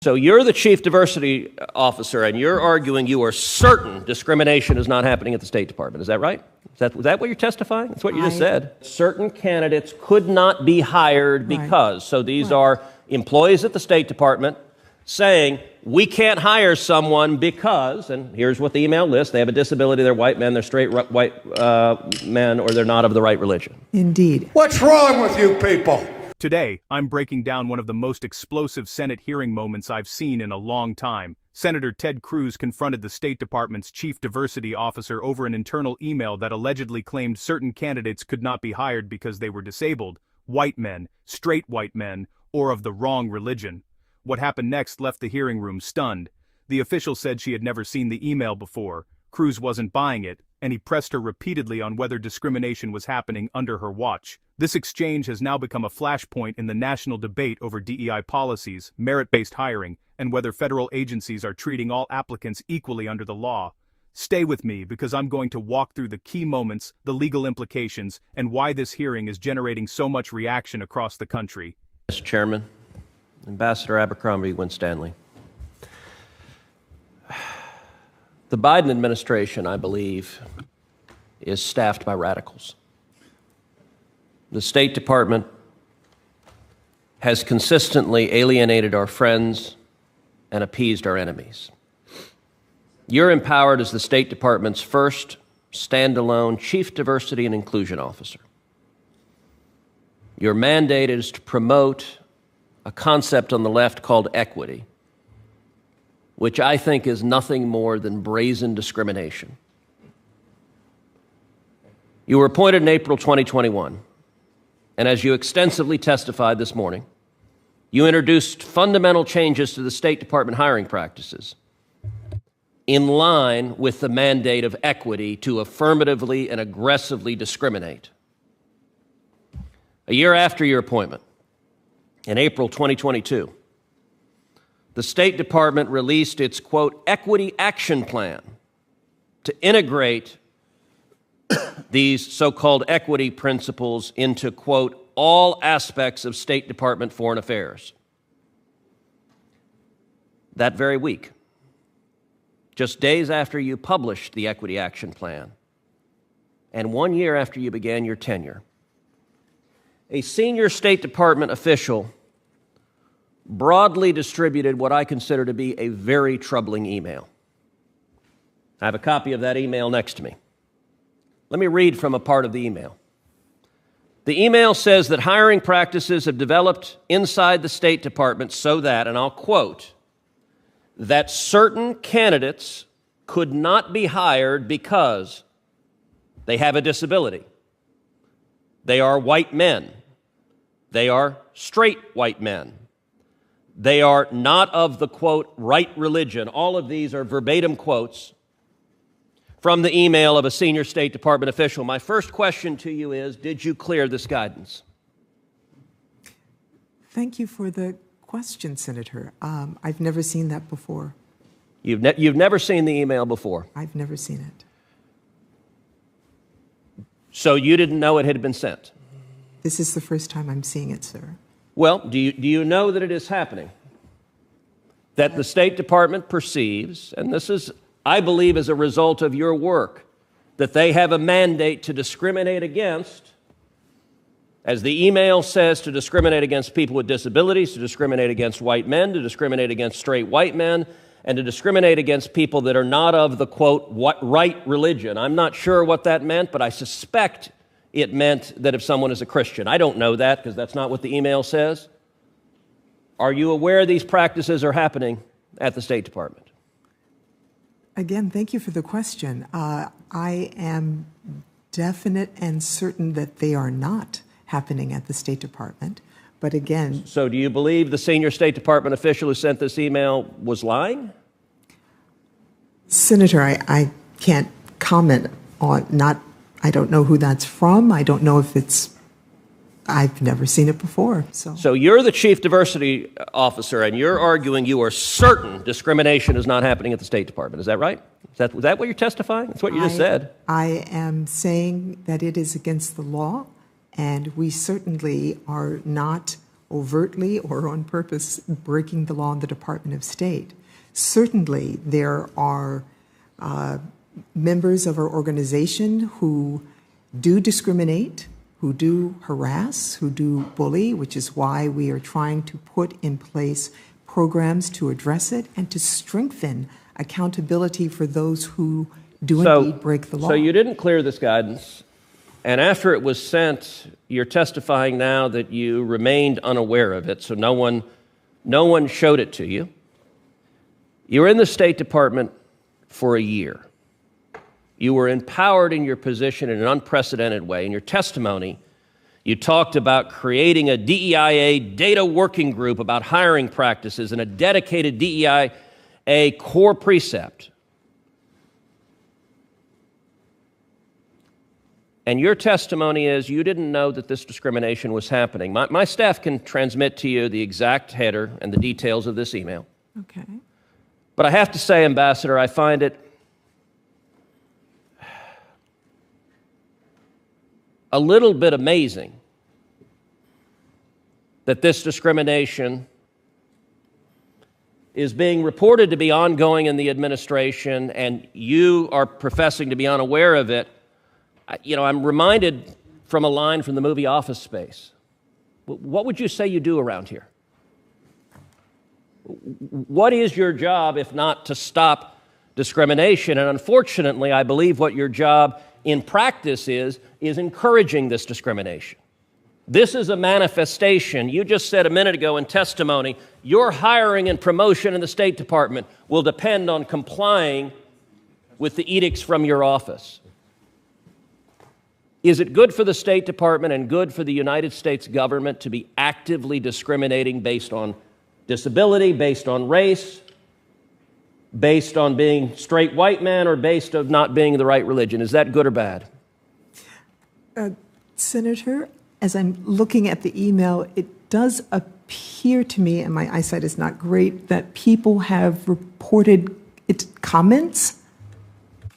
So you're the chief diversity officer, and you're arguing you are certain discrimination is not happening at the State Department. Is that right? Is that what you're testifying? That's what you just said. Certain candidates could not be hired because. So these are employees at the State Department saying, we can't hire someone because, and here's what the email lists, they have a disability, they're white men, they're straight white men, or they're not of the right religion. Indeed. What's wrong with you people? Today, I'm breaking down one of the most explosive Senate hearing moments I've seen in a long time. Senator Ted Cruz confronted the State Department's chief diversity officer over an internal email that allegedly claimed certain candidates could not be hired because they were disabled, white men, straight white men, or of the wrong religion. What happened next left the hearing room stunned. The official said she had never seen the email before. Cruz wasn't buying it, and he pressed her repeatedly on whether discrimination was happening under her watch. This exchange has now become a flashpoint in the national debate over DEI policies, merit-based hiring, and whether federal agencies are treating all applicants equally under the law. Stay with me because I'm going to walk through the key moments, the legal implications, and why this hearing is generating so much reaction across the country. Mr. Chairman, Ambassador Abercrombie Winstanley. The Biden administration, I believe, is staffed by radicals. The State Department has consistently alienated our friends and appeased our enemies. You're empowered as the State Department's first standalone Chief Diversity and Inclusion Officer. Your mandate is to promote a concept on the left called equity, which I think is nothing more than brazen discrimination. You were appointed in April 2021. And as you extensively testified this morning, you introduced fundamental changes to the State Department hiring practices in line with the mandate of equity to affirmatively and aggressively discriminate. A year after your appointment, in April 2022, the State Department released its, quote, equity action plan to integrate these so-called equity principles into, quote, all aspects of State Department foreign affairs. That very week, just days after you published the Equity Action Plan, and 1 year after you began your tenure, a senior State Department official broadly distributed what I consider to be a very troubling email. I have a copy of that email next to me. Let me read from a part of the email. The email says that hiring practices have developed inside the State Department so that, and I'll quote, that certain candidates could not be hired because they have a disability. They are white men. They are straight white men. They are not of the, quote, right religion. All of these are verbatim quotes from the email of a senior State Department official. My first question to you is, did you clear this guidance? Thank you for the question, Senator. I've never seen that before. You've never seen the email before? I've never seen it. So you didn't know it had been sent? This is the first time I'm seeing it, sir. Well, do you know that it is happening? That the State Department perceives, and this is, I believe, as a result of your work, that they have a mandate to discriminate against, as the email says, to discriminate against people with disabilities, to discriminate against white men, to discriminate against straight white men, and to discriminate against people that are not of the, quote, right religion. I'm not sure what that meant, but I suspect it meant that if someone is a Christian. I don't know that because that's not what the email says. Are you aware these practices are happening at the State Department? Again, thank you for the question. I am definite and certain that they are not happening at the State Department. But again... So do you believe the senior State Department official who sent this email was lying? Senator, I can't comment on, I don't know who that's from. I don't know if it's... I've never seen it before. So you're the chief diversity officer, and you're arguing you are certain discrimination is not happening at the State Department. Is that right? Is that what you're testifying? That's what you just said. I am saying that it is against the law, and we certainly are not overtly or on purpose breaking the law in the Department of State. Certainly, there are members of our organization who do discriminate, who do harass, who do bully, which is why we are trying to put in place programs to address it and to strengthen accountability for those who do indeed break the law. So you didn't clear this guidance, and after it was sent, you're testifying now that you remained unaware of it, so no one showed it to you. You were in the State Department for a year. You were empowered in your position in an unprecedented way. In your testimony, you talked about creating a DEIA data working group about hiring practices and a dedicated DEIA core precept. And your testimony is you didn't know that this discrimination was happening. My staff can transmit to you the exact header and the details of this email. Okay. But I have to say, Ambassador, I find it a little bit amazing that this discrimination is being reported to be ongoing in the administration and you are professing to be unaware of it. I'm reminded from a line from the movie Office Space. What would you say you do around here? What is your job if not to stop discrimination? And unfortunately, I believe what your job in practice is encouraging this discrimination. This is a manifestation. You just said a minute ago in testimony, your hiring and promotion in the State Department will depend on complying with the edicts from your office. Is it good for the State Department and good for the United States government to be actively discriminating based on disability, based on race, based on being straight white man, or based on not being the right religion? Is that good or bad? Senator, as I'm looking at the email, it does appear to me, and my eyesight is not great, that people have reported comments.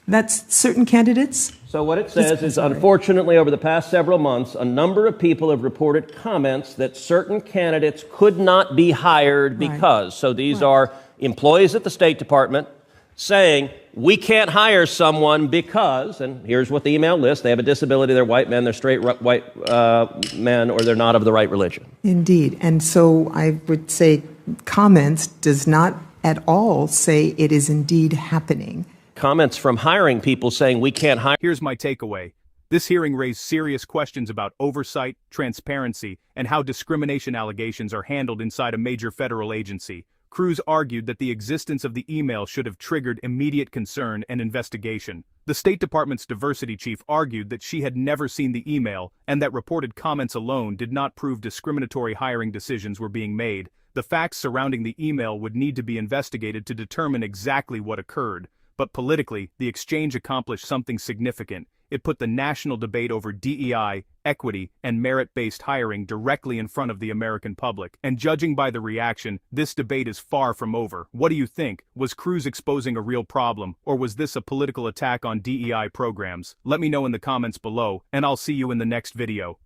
That's certain candidates. So what it says is, unfortunately, over the past several months, a number of people have reported comments that certain candidates could not be hired because. Right. So these are employees at the State Department saying, we can't hire someone because, and here's what the email lists, they have a disability, they're white men, they're straight white men, or they're not of the right religion. Indeed. And so I would say comments does not at all say it is indeed happening. Comments from hiring people saying we can't hire. Here's my takeaway. This hearing raised serious questions about oversight, transparency, and how discrimination allegations are handled inside a major federal agency. Cruz argued that the existence of the email should have triggered immediate concern and investigation. The State Department's diversity chief argued that she had never seen the email and that reported comments alone did not prove discriminatory hiring decisions were being made. The facts surrounding the email would need to be investigated to determine exactly what occurred. But politically, the exchange accomplished something significant. It put the national debate over DEI, equity, and merit-based hiring directly in front of the American public. And judging by the reaction, this debate is far from over. What do you think? Was Cruz exposing a real problem, or was this a political attack on DEI programs? Let me know in the comments below, and I'll see you in the next video.